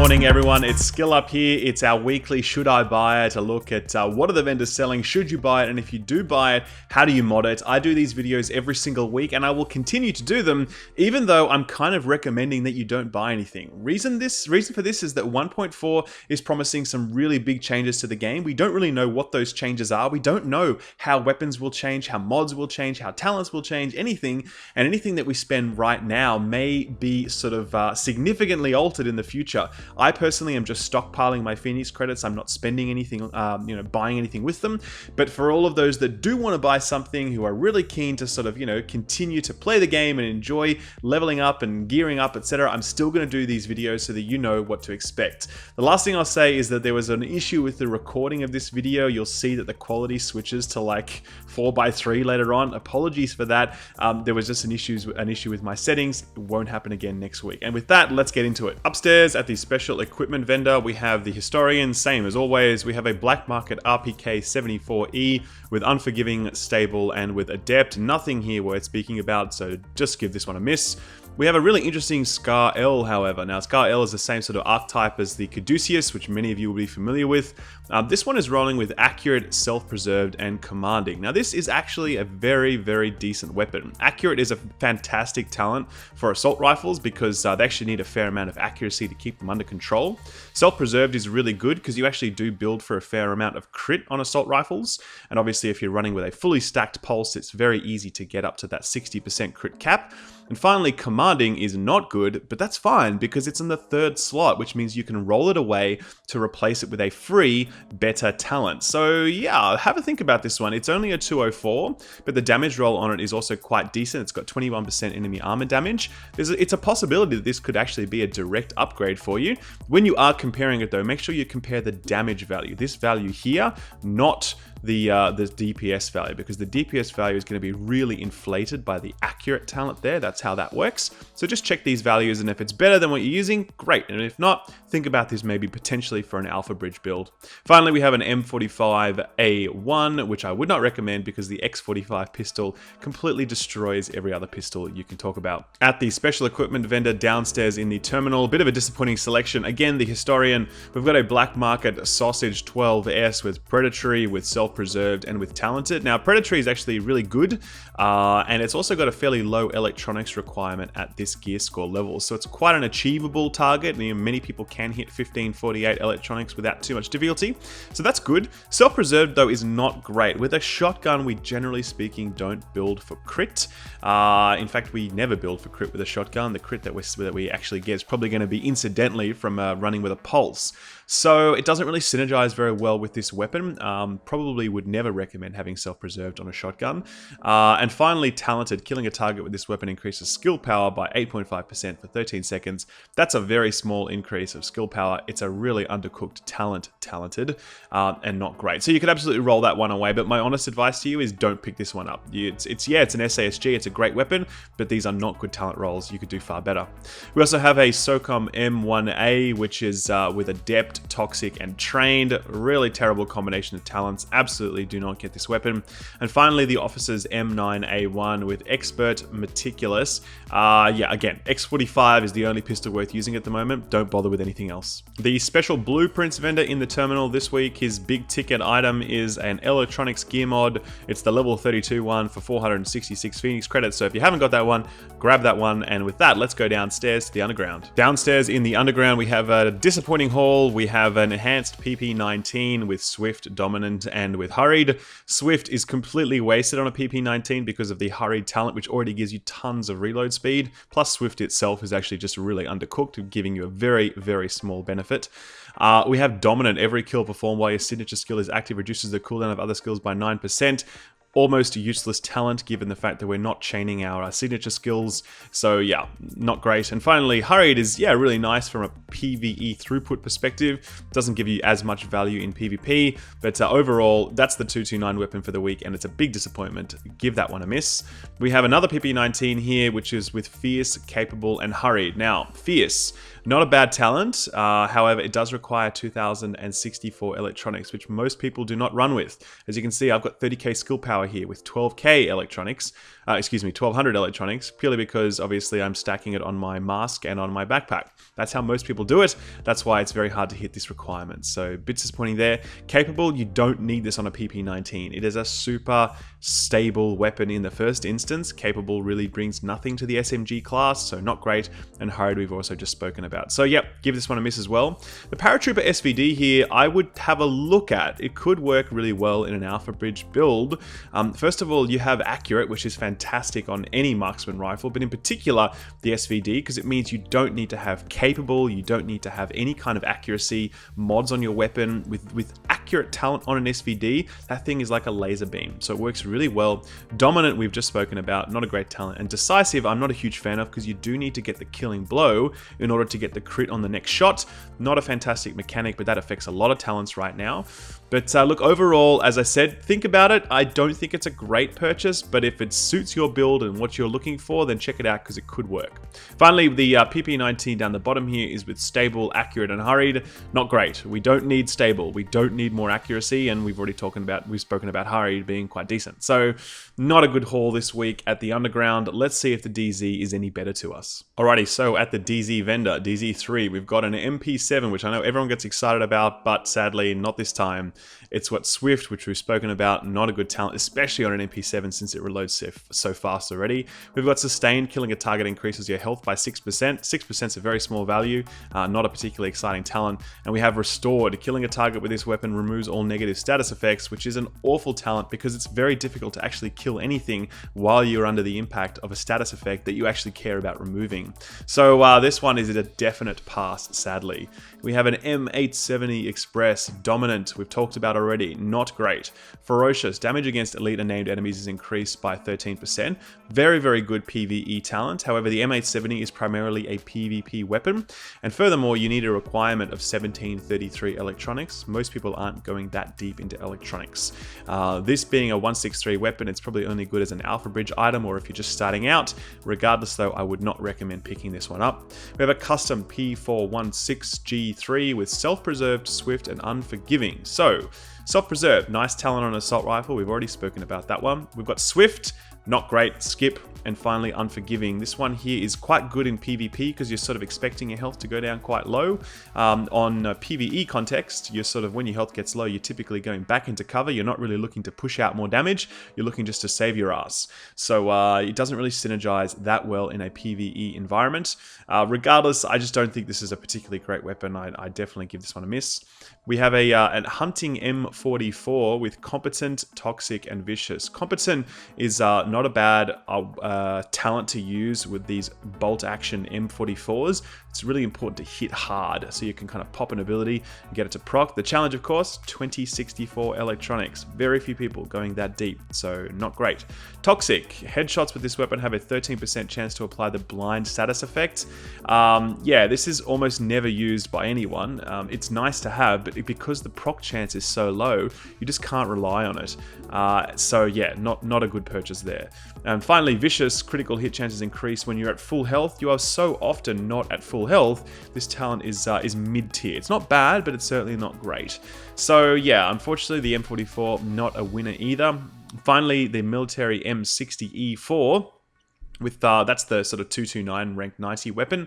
morning, everyone. It's Skill Up here. It's our weekly Should I Buy It? A look at what are the vendors selling, should you buy it, and if you do buy it, how do you mod it? I do these videos every single week, and I will continue to do them, even though I'm kind of recommending that you don't buy anything. Reason for this is that 1.4 is promising some really big changes to the game. We don't really know what those changes are. We don't know how weapons will change, how mods will change, how talents will change, anything, and anything that we spend right now may be sort of significantly altered in the future. I personally am just stockpiling my Phoenix credits. I'm not spending anything, buying anything with them. But for all of those that do want to buy something, who are really keen to sort of, continue to play the game and enjoy leveling up and gearing up, etc., I'm still going to do these videos so that you know what to expect. The last thing I'll say is that there was an issue with the recording of this video. You'll see that the quality switches to like 4:3 later on. Apologies for that. There was just an issue with my settings. It won't happen again next week. And with that, let's get into it. Upstairs at the special equipment vendor, we have the Historian, same as always. We have a black market RPK 74E with Unforgiving, Stable, and with Adept. Nothing here worth speaking about, so just give this one a miss. We have a really interesting Scar L, however. Now, Scar L is the same sort of archetype as the Caduceus, which many of you will be familiar with. This one is rolling with Accurate, Self-Preserved, and Commanding. Now, this is actually a very, very decent weapon. Accurate is a fantastic talent for assault rifles because they actually need a fair amount of accuracy to keep them under control. Self-Preserved is really good because you actually do build for a fair amount of crit on assault rifles. And obviously, if you're running with a fully stacked pulse, it's very easy to get up to that 60% crit cap. And finally, Commanding is not good, but that's fine because it's in the third slot, which means you can roll it away to replace it with a free, better talent. So yeah, have a think about this one. It's only a 204, but the damage roll on it is also quite decent. It's got 21% enemy armor damage. It's a possibility that this could actually be a direct upgrade for you. When you are comparing it though, make sure you compare the damage value. This value here, not the DPS value, because the DPS value is going to be really inflated by the accurate talent there. That's how that works. So just check these values, and if it's better than what you're using, great. And if not, think about this maybe potentially for an Alpha Bridge build. Finally, we have an M45A1, which I would not recommend because the X45 pistol completely destroys every other pistol you can talk about. At the special equipment vendor downstairs in the terminal, a bit of a disappointing selection. Again, the Historian, we've got a black market Sausage 12S with Predatory, with Self-Preserved, and with Talented. Now, Predatory is actually really good, and it's also got a fairly low electronics requirement at this gear score level, so it's quite an achievable target. Many people can hit 1548 electronics without too much difficulty, so that's good. Self-Preserved, though, is not great. With a shotgun, we generally speaking don't build for crit. In fact, we never build for crit with a shotgun. The crit that we actually get is probably going to be incidentally from running with a pulse. So it doesn't really synergize very well with this weapon. Probably would never recommend having Self-Preserved on a shotgun. And finally, Talented. Killing a target with this weapon increases skill power by 8.5% for 13 seconds. That's a very small increase of skill power. It's a really undercooked Talented, and not great. So you could absolutely roll that one away, but my honest advice to you is don't pick this one up. It's an SASG, it's a great weapon, but these are not good talent rolls. You could do far better. We also have a SOCOM M1A, which is with Adept, Toxic, and Trained. Really terrible combination of talents. Absolutely do not get this weapon. And finally, the Officer's M9A1 with Expert, Meticulous. Again, X45 is the only pistol worth using at the moment. Don't bother with anything else. The special blueprints vendor in the terminal this week, his big ticket item is an electronics gear mod. It's the level 32 one for 466 Phoenix credits. So if you haven't got that one, grab that one. And with that, let's go downstairs to the underground. Downstairs in the underground, we have a disappointing haul. We have an enhanced PP19 with Swift, Dominant, and with Hurried. Swift is completely wasted on a PP19 because of the Hurried talent, which already gives you tons of reload speed. Plus, Swift itself is actually just really undercooked, giving you a very, very small benefit. We have Dominant. Every kill performed while your signature skill is active reduces the cooldown of other skills by 9%. Almost a useless talent given the fact that we're not chaining our signature skills. So yeah, not great. And finally, Hurried is, really nice from a PvE throughput perspective. Doesn't give you as much value in PvP, but overall, that's the 229 weapon for the week, and it's a big disappointment. Give that one a miss. We have another PP19 here, which is with Fierce, Capable, and Hurried. Now, Fierce. Not a bad talent, however, it does require 2064 electronics, which most people do not run with. As you can see, I've got 30k skill power here with 12k electronics, 1200 electronics, purely because obviously I'm stacking it on my mask and on my backpack. That's how most people do it. That's why it's very hard to hit this requirement. So bits disappointing there. Capable, you don't need this on a PP19. It is a super stable weapon in the first instance. Capable really brings nothing to the SMG class, so not great. And hurried we've also just spoken about. So yep, give this one a miss as well. The Paratrooper SVD here, I would have a look at. It could work really well in an Alpha Bridge build. First of all, you have Accurate, which is fantastic on any marksman rifle, but in particular the SVD, because it means you don't need to have Capable, you don't need to have any kind of accuracy mods on your weapon. With accurate talent on an SVD, that thing is like a laser beam, so it works really well. Dominant, we've just spoken about, not a great talent. And Decisive, I'm not a huge fan of, because you do need to get the killing blow in order to get the crit on the next shot. Not a fantastic mechanic, but that affects a lot of talents right now. But look, overall, as I said, think about it. I don't think it's a great purchase, but if it suits your build and what you're looking for, then check it out, because it could work. Finally, the PP19 down the bottom here is with stable, accurate, and hurried. Not great. We don't need stable. We don't need more accuracy, and we've spoken about hurried being quite decent. So not a good haul this week at the Underground. Let's see if the DZ is any better to us. Alrighty, so at the DZ vendor, DZ3, we've got an MP7, which I know everyone gets excited about, but sadly not this time. It's got Swift, which we've spoken about, not a good talent, especially on an MP7 since it reloads so fast already. We've got Sustained, killing a target increases your health by 6%. 6% is a very small value, not a particularly exciting talent. And we have Restored, killing a target with this weapon removes all negative status effects, which is an awful talent because it's very difficult to actually kill anything while you're under the impact of a status effect that you actually care about removing. So this one is a definite pass, sadly. We have an M870 Express, Dominant, we've talked about already, not great. Ferocious, damage against elite and named enemies is increased by 13%. Very, very good PvE talent. However, the M870 is primarily a PvP weapon. And furthermore, you need a requirement of 1733 electronics. Most people aren't going that deep into electronics. This being a 163 weapon, it's probably only good as an Alpha Bridge item or if you're just starting out. Regardless though, I would not recommend picking this one up. We have a custom P416G3 with self-preserved, swift, and unforgiving. So, self-preserved, nice talent on assault rifle. We've already spoken about that one. We've got swift, not great, skip, and finally unforgiving. This one here is quite good in PvP because you're sort of expecting your health to go down quite low. On PvE context, you're sort of, when your health gets low, you're typically going back into cover. You're not really looking to push out more damage. You're looking just to save your ass. So it doesn't really synergize that well in a PvE environment. Regardless, I just don't think this is a particularly great weapon. I definitely give this one a miss. We have a hunting M44 with competent, toxic, and vicious. Competent is not a bad talent to use with these bolt action M44s. It's really important to hit hard so you can kind of pop an ability and get it to proc. The challenge, of course, 2064 electronics. Very few people going that deep, so not great. Toxic. Headshots with this weapon have a 13% chance to apply the blind status effect. Yeah, this is almost never used by anyone. It's nice to have, but because the proc chance is so low, you just can't rely on it. So yeah, not a good purchase there. And finally, vicious. Critical hit chances increase when you're at full health. You are so often not at full health. This talent is mid-tier. It's not bad, but it's certainly not great. So yeah, unfortunately, the M44 not a winner either. Finally, the military M60E4. With that's the sort of 229 rank 90 weapon.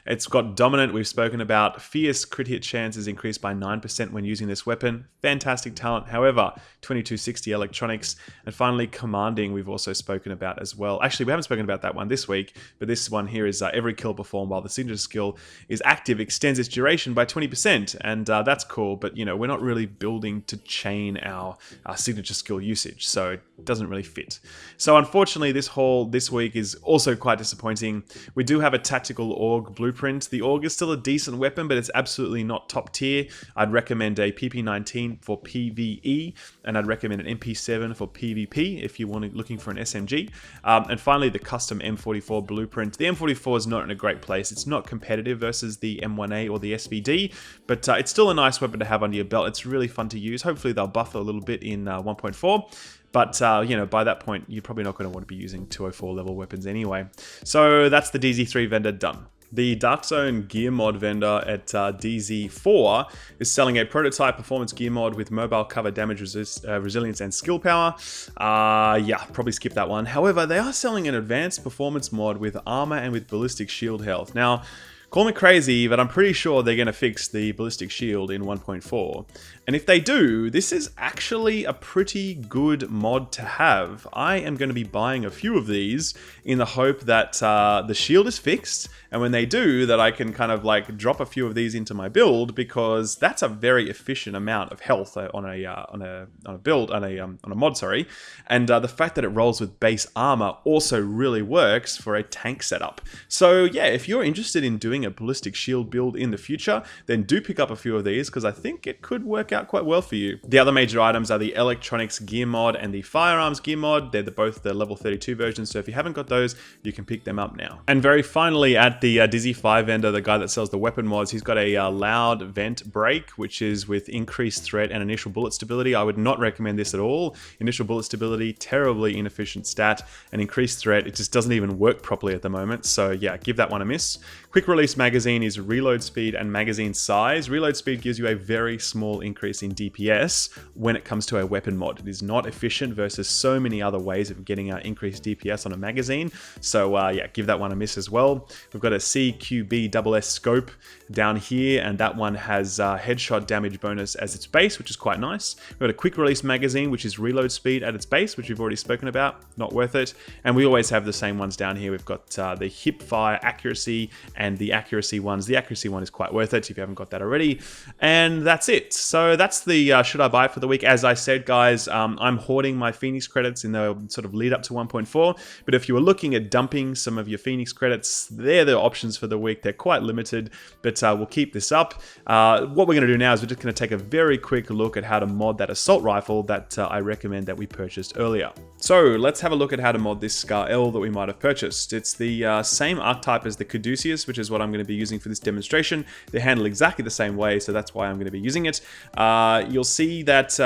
It's got Dominant, we've spoken about. Fierce crit hit chance is increased by 9% when using this weapon. Fantastic talent, however, 2260 electronics. And finally, Commanding, we've also spoken about as well. Actually, we haven't spoken about that one this week, but this one here is every kill performed while the signature skill is active extends its duration by 20%. And that's cool, but you know, we're not really building to chain our signature skill usage, so it doesn't really fit. So unfortunately, this haul this week is also quite disappointing. We do have a tactical AUG blueprint. The AUG is still a decent weapon, but it's absolutely not top tier. I'd recommend a PP19 for PvE, and I'd recommend an MP7 for PvP if you're looking for an SMG. And finally, the custom M44 blueprint. The M44 is not in a great place. It's not competitive versus the M1A or the SVD, but it's still a nice weapon to have under your belt. It's really fun to use. Hopefully, they'll buff it a little bit in 1.4. But, you know, by that point, you're probably not going to want to be using 204 level weapons anyway. So that's the DZ3 vendor done. The Darkzone gear mod vendor at DZ4 is selling a prototype performance gear mod with mobile cover damage resilience and skill power. Yeah, probably skip that one. However, they are selling an advanced performance mod with armor and with Ballistic Shield Health. Now, call me crazy, but I'm pretty sure they're going to fix the Ballistic Shield in 1.4. And if they do, this is actually a pretty good mod to have. I am going to be buying a few of these in the hope that the shield is fixed, and when they do, that I can kind of like drop a few of these into my build, because that's a very efficient amount of health on a mod, sorry. And the fact that it rolls with base armor also really works for a tank setup. So yeah, if you're interested in doing a Ballistic Shield build in the future, then do pick up a few of these, because I think it could work out quite well for you. The other major items are the Electronics gear mod and the Firearms gear mod. They're both the level 32 versions, so if you haven't got those, you can pick them up now. And very finally, at the Dizzy 5 vendor, the guy that sells the weapon mods, he's got a loud vent break, which is with increased threat and initial bullet stability. I would not recommend this at all. Initial bullet stability, terribly inefficient stat, and increased threat, it just doesn't even work properly at the moment. So yeah, give that one a miss. Quick release magazine is reload speed and magazine size. Reload speed gives you a very small increase in DPS when it comes to a weapon mod. It is not efficient versus so many other ways of getting increased DPS on a magazine. So yeah, give that one a miss as well. We've got a CQB scope down here, and that one has headshot damage bonus as its base, which is quite nice. We've got a quick release magazine, which is reload speed at its base, which we've already spoken about, not worth it. And we always have the same ones down here. We've got the hip fire accuracy and the accuracy ones. The accuracy one is quite worth it if you haven't got that already. And that's it. So that's the should I buy it for the week. As I said, guys, I'm hoarding my Phoenix credits in the sort of lead up to 1.4. But if you were looking at dumping some of your Phoenix credits, they're the options for the week. They're quite limited, but we'll keep this up. What we're going to do now is we're just going to take a very quick look at how to mod that assault rifle that I recommend that we purchased earlier. So let's have a look at how to mod this Scar L that we might have purchased. It's the same archetype as the Caduceus, which is what I'm going to be using for this demonstration. They handle exactly the same way, so that's why I'm going to be using it. You'll see that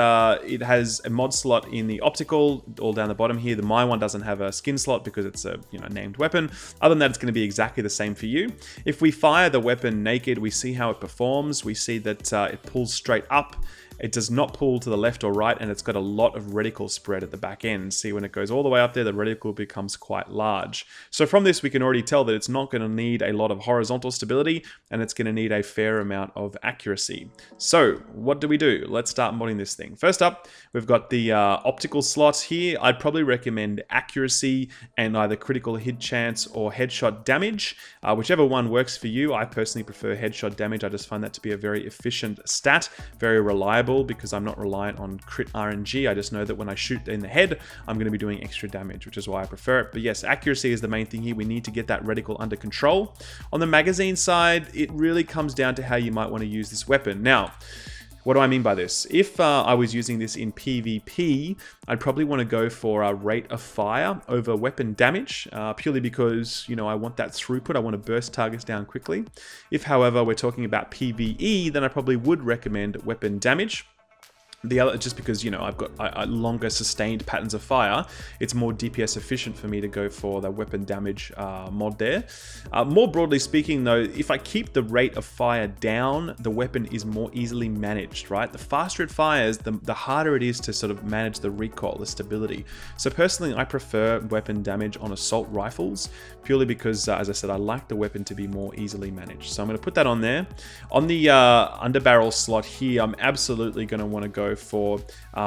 it has a mod slot in the optical, all down the bottom here. My one doesn't have a skin slot because it's a named weapon. Other than that, it's going to be exactly the same for you. If we fire the weapon naked, we see how it performs. We see that it pulls straight up. It does not pull to the left or right, and it's got a lot of reticle spread at the back end. See, when it goes all the way up there, the reticle becomes quite large. So from this, we can already tell that it's not going to need a lot of horizontal stability, and it's going to need a fair amount of accuracy. So what do? Let's start modding this thing. First up, we've got the optical slots here. I'd probably recommend accuracy and either critical hit chance or headshot damage, whichever one works for you. I personally prefer headshot damage. I just find that to be a very efficient stat, very reliable, because I'm not reliant on crit RNG. I just know that when I shoot in the head, I'm going to be doing extra damage, which is why I prefer it. But yes, accuracy is the main thing here. We need to get that reticle under control. On the magazine side, it really comes down to how you might want to use this weapon. Now, what do I mean by this? If I was using this in PvP, I'd probably want to go for a rate of fire over weapon damage, purely because, I want that throughput. I want to burst targets down quickly. If, however, we're talking about PvE, then I probably would recommend weapon damage. The other, just because, I've got longer sustained patterns of fire, it's more DPS efficient for me to go for the weapon damage mod there. More broadly speaking, though, if I keep the rate of fire down, the weapon is more easily managed, right? The faster it fires, the harder it is to sort of manage the recoil, the stability. So personally, I prefer weapon damage on assault rifles, purely because, as I said, I like the weapon to be more easily managed. So I'm going to put that on there. On the underbarrel slot here, I'm absolutely going to want to go for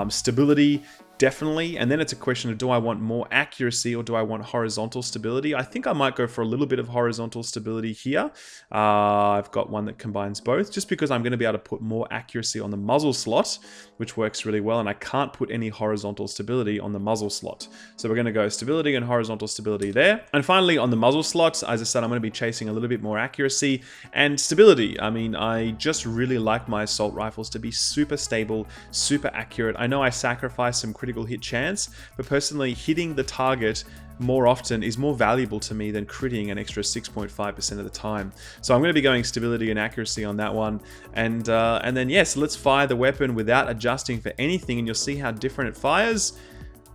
stability, definitely, and then it's a question of, do I want more accuracy or do I want horizontal stability? I think I might go for a little bit of horizontal stability here. I've got one that combines both, just because I'm going to be able to put more accuracy on the muzzle slot, which works really well, and I can't put any horizontal stability on the muzzle slot. So we're going to go stability and horizontal stability there. And finally, on the muzzle slot, as I said, I'm going to be chasing a little bit more accuracy and stability. I mean, I just really like my assault rifles to be super stable, super accurate. I know I sacrifice some critical hit chance, but personally, hitting the target more often is more valuable to me than critting an extra 6.5% of the time. So I'm going to be going stability and accuracy on that one, and then yes, let's fire the weapon without adjusting for anything, and you'll see how different it fires.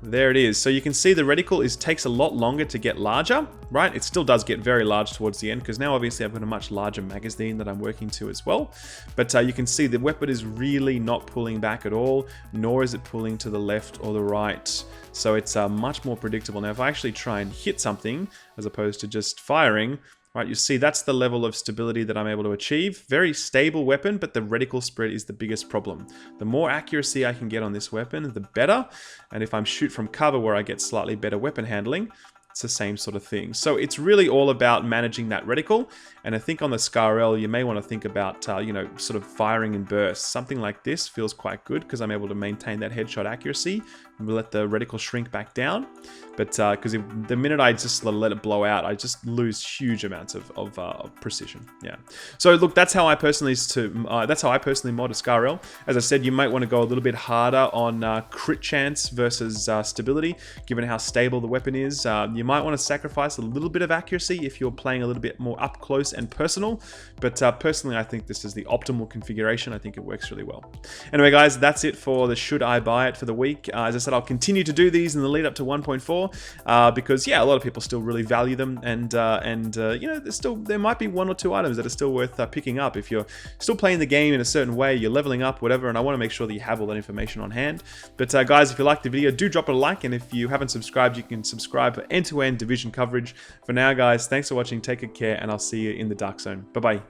There it is. So you can see the reticle takes a lot longer to get larger, right? It still does get very large towards the end because now obviously I've got a much larger magazine that I'm working to as well. But you can see the weapon is really not pulling back at all, nor is it pulling to the left or the right. So it's much more predictable. Now if I actually try and hit something as opposed to just firing, right, you see that's the level of stability that I'm able to achieve. Very stable weapon, but the reticle spread is the biggest problem. The more accuracy I can get on this weapon, the better. And if I'm shoot from cover where I get slightly better weapon handling, it's the same sort of thing. So it's really all about managing that reticle. And I think on the SCAR-L, you may want to think about, you know, sort of firing in bursts. Something like this feels quite good because I'm able to maintain that headshot accuracy and let the reticle shrink back down. But because the minute I just let it blow out, I just lose huge amounts of precision. Yeah. So look, that's how I personally mod a SCAR-L. As I said, you might want to go a little bit harder on crit chance versus stability, given how stable the weapon is. You might want to sacrifice a little bit of accuracy if you're playing a little bit more up close and personal. But personally, I think this is the optimal configuration. I think it works really well. Anyway, guys, that's it for the Should I Buy It for the week. As I said, I'll continue to do these in the lead up to 1.4 because, yeah, a lot of people still really value them. And you know, there might be one or two items that are still worth picking up. If you're still playing the game in a certain way, you're leveling up, whatever, and I want to make sure that you have all that information on hand. But guys, if you liked the video, do drop it a like. And if you haven't subscribed, you can subscribe for end-to-end division coverage. For now, guys, thanks for watching. Take good care, and I'll see you in the Dark Zone. Bye-bye.